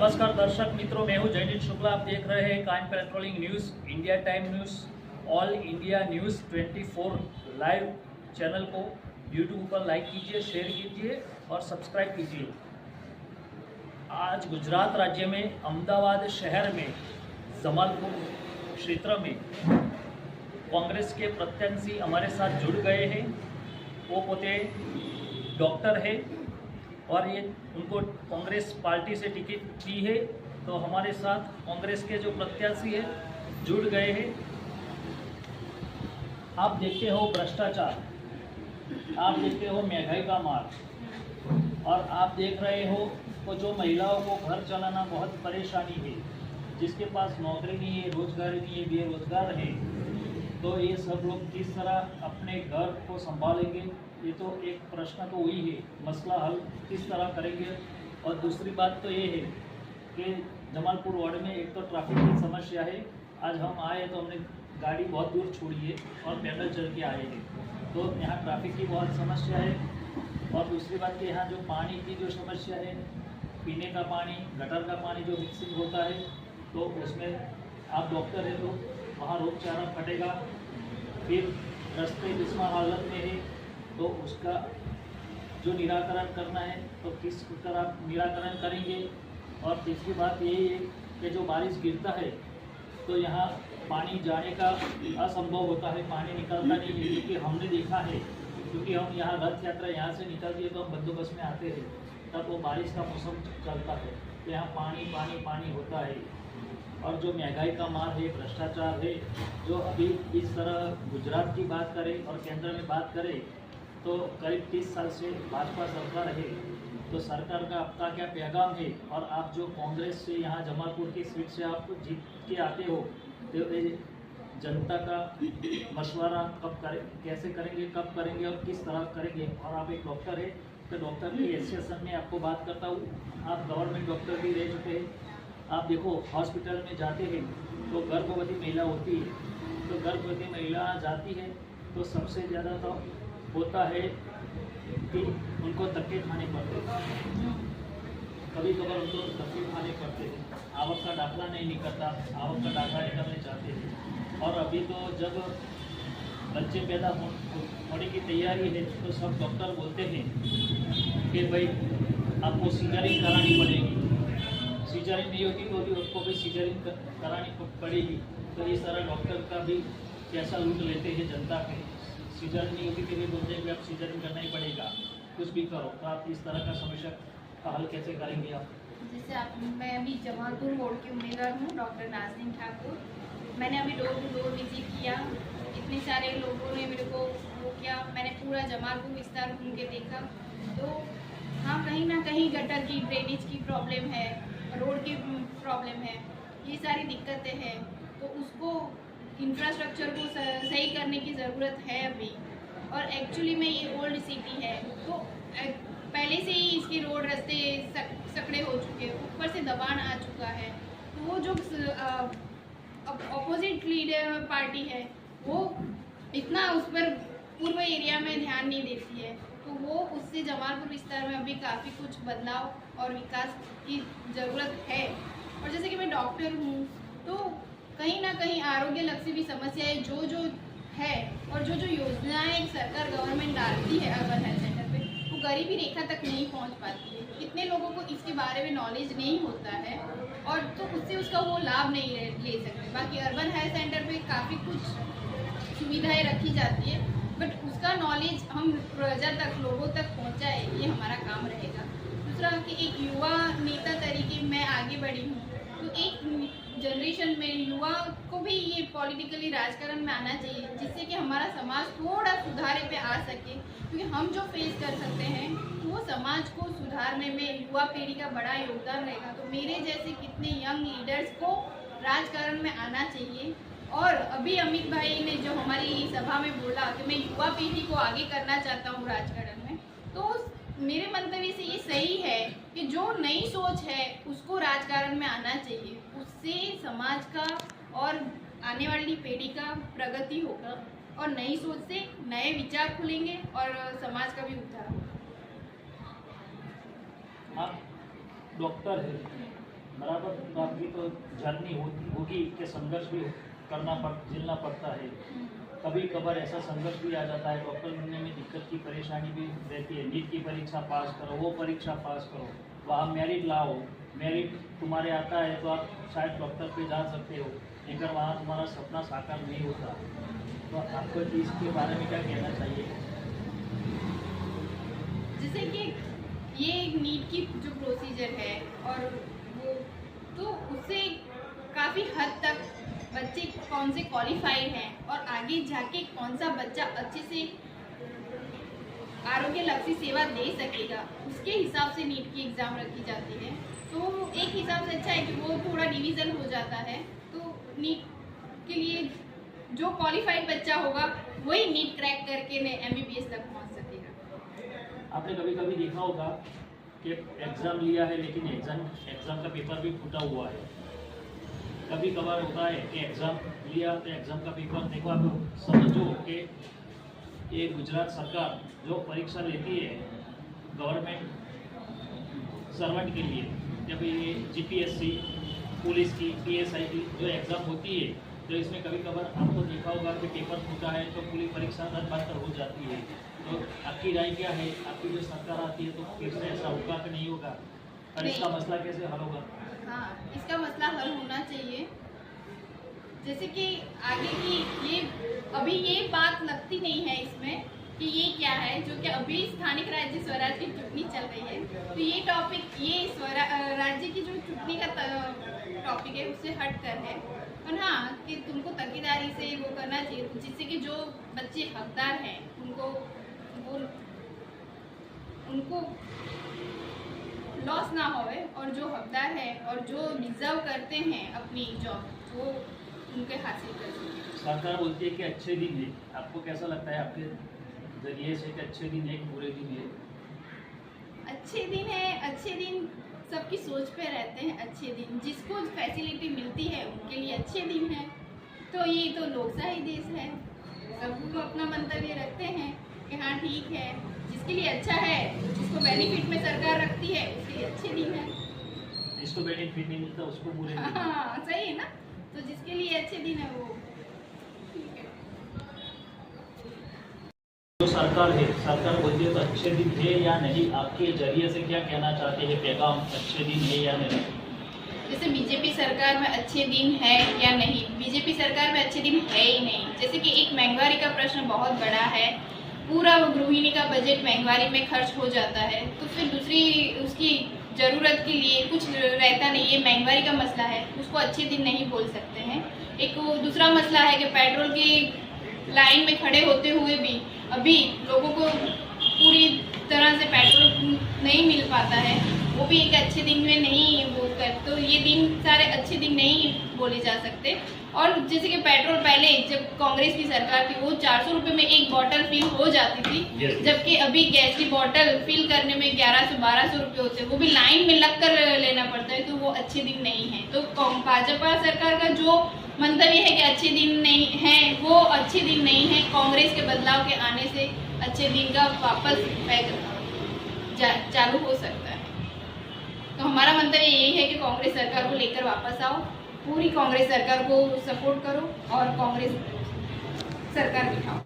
नमस्कार दर्शक मित्रों, मैं हूं जयनीत शुक्ला। आप देख रहे हैं crime patrolling news, India time news, all India news 24 live channel को यूट्यूब पर लाइक कीजिए, शेयर कीजिए और सब्सक्राइब कीजिए। आज गुजरात राज्य में अहमदाबाद शहर में जमालपुर क्षेत्र में कांग्रेस के प्रत्याशी हमारे साथ जुड़ गए हैं। वो पोते डॉक्टर है और ये उनको कांग्रेस पार्टी से टिकट दी है, तो हमारे साथ कांग्रेस के जो प्रत्याशी है जुड़ गए हैं। आप देखते हो भ्रष्टाचार, आप देखते हो महंगाई का मार, और आप देख रहे हो तो जो महिलाओं को घर चलाना बहुत परेशानी है, जिसके पास नौकरी नहीं है, रोजगार नहीं है, बेरोजगार है, तो ये सब लोग किस तरह अपने घर को संभालेंगे? ये तो एक प्रश्न तो वही है, मसला हल किस तरह करेंगे। और दूसरी बात तो ये है कि जमालपुर वार्ड में एक तो ट्रैफिक की समस्या है। आज हम आए तो हमने गाड़ी बहुत दूर छोड़ी है और पैदल चल के आए हैं, तो यहाँ ट्रैफिक की बहुत समस्या है। और दूसरी बात कि यहाँ जो पानी की जो समस्या है, पीने का पानी, गटर का पानी जो मिक्सिंग होता है, तो उसमें आप डॉक्टर है तो वहाँ रोगचारा फटेगा। फिर रास्ते जिसमें हालत में है तो उसका जो निराकरण करना है तो किस तरह निराकरण करेंगे। और तीसरी बात यही है कि जो बारिश गिरता है तो यहाँ पानी जाने का असंभव होता है, पानी निकलता नहीं है, क्योंकि हमने देखा है, क्योंकि हम यहाँ रथ यात्रा यहाँ से निकलती है तो हम बंदोबस्त में आते हैं, तब वो बारिश का मौसम चलता है तो यहाँ पानी पानी पानी होता है। और जो महंगाई का मार है, भ्रष्टाचार है, जो अभी इस तरह गुजरात की बात करें और केंद्र में बात करें तो करीब 30 साल से भाजपा सरकार है, तो सरकार का आपका क्या पैगाम है? और आप जो कांग्रेस से यहाँ जमालपुर की सीट से आप जीत के आते हो, तो ये जनता का मशवरा कब करें, कैसे करेंगे, कब करेंगे और किस तरह करेंगे? और आप एक डॉक्टर है तो डॉक्टर की एसोसिएशन में आपको बात करता हूँ, आप गवर्नमेंट डॉक्टर भी रह चुके हैं। आप देखो हॉस्पिटल में जाते हैं तो गर्भवती महिला होती है, तो गर्भवती महिला जाती है तो सबसे ज़्यादा तो होता है कि उनको धक्के खाने पड़ते हैं, कभी कभार उनको धक्के खाने पड़ते हैं, आवक का दाखला नहीं निकलता, आवक का दाखला निकलने चाहते हैं। और अभी तो जब बच्चे पैदा होने की तैयारी है तो सब डॉक्टर बोलते हैं कि भाई आपको सीजरिंग करानी पड़ेगी, सीजरिंग नहीं होगी तो भी उसको भी सीजरिंग करानी पड़ेगी। तो इस तरह डॉक्टर का भी पैसा लूट लेते हैं जनता के। सीजरिंग नहीं होगी तो भी बोलते हैं कि आप सीजरिंग करना ही पड़ेगा, कुछ भी करो। तो आप इस तरह का समस्या का हल कैसे करेंगे आप? जैसे मैं अभी जमालपुर वार्ड की उम्मीदवार हूँ, डॉक्टर नाज़नीन ठाकुर। मैंने अभी डोर टू डोर विजिट किया, इतने सारे लोगों ने मेरे को वो किया, मैंने पूरा जमालपुर विस्तार घूम के देखा। तो हाँ, कहीं ना कहीं गटर की, ड्रेनेज की प्रॉब्लम है, रोड की प्रॉब्लम है, ये सारी दिक्कतें हैं। तो उसको इंफ्रास्ट्रक्चर को सही करने की ज़रूरत है अभी। और एक्चुअली में ये ओल्ड सिटी है, तो पहले से ही इसके रोड रास्ते सकड़े हो चुके हैं, ऊपर से दबाण आ चुका है। तो वो जो अपोजिट लीडर पार्टी है वो इतना उस पर पूर्व एरिया में ध्यान नहीं देती है, तो वो उससे जमालपुर विस्तार में अभी काफ़ी कुछ बदलाव और विकास की ज़रूरत है। और जैसे कि मैं डॉक्टर हूँ, तो कहीं ना कहीं आरोग्य लक्षी भी समस्याएं जो है और जो योजनाएं सरकार गवर्नमेंट डालती है अर्बन हेल्थ सेंटर पे, वो गरीबी रेखा तक नहीं पहुंच पाती है। कितने लोगों को इसके बारे में नॉलेज नहीं होता है और तो उससे उसका वो लाभ नहीं ले सकते। बाकी अर्बन हेल्थ सेंटर पे काफ़ी कुछ सुविधाएं रखी जाती है, बट उसका नॉलेज हम प्रजा तक, लोगों तक पहुँचाए, ये हमारा काम रहेगा। दूसरा कि एक युवा नेता तरीके मैं आगे बढ़ी हूँ, तो एक जनरेशन में युवा को भी ये पॉलिटिकली राजकारण में आना चाहिए, जिससे कि हमारा समाज थोड़ा सुधारे पे आ सके। क्योंकि हम जो फेस कर सकते हैं तो वो समाज को सुधारने में युवा पीढ़ी का बड़ा योगदान रहेगा। तो मेरे जैसे कितने यंग लीडर्स को राजकारण में आना चाहिए। और अभी अमित भाई ने जो हमारी सभा में बोला कि मैं युवा पीढ़ी को आगे करना चाहता हूँ राजकारण में, तो मेरे मंतव्य से ये सही है कि जो नई सोच है उसको राजकारण में आना चाहिए। उससे समाज का और आने वाली पीढ़ी का प्रगति होगा और नई सोच से नए विचार खुलेंगे और समाज का भी उद्धार होगा। आप डॉक्टर है बराबर। तो आपकी तो जर्नी होगी कि संघर्ष भी झेलना पड़ता है। कभी कभार ऐसा संघर्ष भी आ जाता है, डॉक्टर बनने में दिक्कत की परेशानी भी रहती है। नीट की परीक्षा पास करो, वो परीक्षा पास करो, वहाँ मेरिट लाओ, मेरिट तुम्हारे आता है तो आप शायद डॉक्टर पे जा सकते हो, लेकिन वहाँ तुम्हारा सपना साकार नहीं होता। तो आपको इसके बारे में क्या कहना चाहिए? जैसे कि ये नीट की जो प्रोसीजर है और वो, तो उससे काफ़ी हद तक बच्चे कौन से क्वालिफाइड हैं और आगे जाके कौन सा बच्चा अच्छे से आरोग्य लक्षी सेवा दे सकेगा, उसके हिसाब से नीट की एग्ज़ाम रखी जाती है। तो एक हिसाब से अच्छा है कि वो थोड़ा डिवीज़न हो जाता है, तो नीट के लिए जो क्वालिफाइड बच्चा होगा वही नीट क्रैक करके MBBS तक पहुंच सकेगा। आपने कभी कभी देखा होगा कि एग्ज़ाम लिया है लेकिन एग्ज़ाम का पेपर भी फूटा हुआ है। कभी कभार होता है कि एग्ज़ाम लिया तो एग्ज़ाम का पेपर देखो, आप समझो कि ये गुजरात सरकार जो परीक्षा लेती है गवर्नमेंट सर्वेंट के लिए, जब ये GPSC पुलिस की PSI की जो एग्ज़ाम होती है, तो इसमें कभी कभार आपको देखा होगा कि पेपर फूटा है तो पूरी परीक्षा रद्द हो जाती है। तो आपकी राय क्या है? आपकी जो सरकार आती है तो फिर से ऐसा होगा कि नहीं होगा, और इसका मसला कैसे हल होगा? हाँ, इसका मसला हल होना चाहिए। जैसे कि आगे की अभी ये बात लगती नहीं है इसमें कि ये क्या है, जो कि अभी स्थानिक राज्य स्वराज की चुटनी चल रही है, तो ये टॉपिक राज्य की जो चुटनी का टॉपिक है उससे हट कर है। और हाँ, कि तुमको तकीदारी से वो करना चाहिए जिससे कि जो बच्चे हकदार हैं उनको लॉस ना होवे, और जो हकदार है और जो डिजर्व करते हैं अपनी जॉब वो उनके हासिल कर सकें। सरकार बोलती है कि अच्छे दिन है, आपको कैसा लगता है आपके जरिए से कि अच्छे दिन है कि बुरे दिन है? अच्छे दिन है, अच्छे दिन सबकी सोच पे रहते हैं। अच्छे दिन जिसको फैसिलिटी मिलती है उनके लिए अच्छे दिन है। तो ये तो लोकशाही देश है, सब अपना मंतव्य रखते हैं कि हाँ ठीक है, जिसके लिए अच्छा है, जिसको बेनिफिट में सरकार रखती है उसके लिए अच्छे दिन है। जिसको बेनिफिट नहीं मिलता उसको बुरे दिन। हाँ सही है ना, तो जिसके लिए अच्छे दिन है वो ठीक है। जो सरकार है, सरकार बोलती है तो अच्छे दिन है या नहीं, आपके जरिए से क्या कहना चाहते हैं पैगाम, अच्छे दिन है या नहीं? जैसे बीजेपी सरकार में अच्छे दिन है या नहीं, बीजेपी सरकार में अच्छे दिन है ही नहीं। जैसे कि एक महंगाई का प्रश्न बहुत बड़ा है, पूरा गृहिणी का बजट महंगाई में खर्च हो जाता है, तो फिर दूसरी उसकी ज़रूरत के लिए कुछ रहता नहीं। ये महंगाई का मसला है, उसको अच्छे दिन नहीं बोल सकते हैं। एक वो दूसरा मसला है कि पेट्रोल की लाइन में खड़े होते हुए भी अभी लोगों को पूरी तरह से पेट्रोल नहीं मिल पाता है, वो भी एक अच्छे दिन में नहीं वो कर, तो ये दिन सारे अच्छे दिन नहीं बोले जा सकते। और जैसे कि पेट्रोल पहले जब कांग्रेस की सरकार थी वो 400 रुपये में एक बोतल फिल हो जाती थी, जबकि अभी गैस की बोतल फिल करने में 1100-1200 रुपये होते हैं, वो भी लाइन में लग कर लेना पड़ता है, तो वो अच्छे दिन नहीं है। तो भाजपा सरकार का जो मंतव्य है कि अच्छे दिन नहीं है, वो अच्छे दिन नहीं है। कांग्रेस के बदलाव के आने से अच्छे दिन का वापस चालू हो सकता है। तो हमारा मंतव्य यही है कि कांग्रेस सरकार को लेकर वापस आओ, पूरी कांग्रेस सरकार को सपोर्ट करो और कांग्रेस सरकार बिठाओ।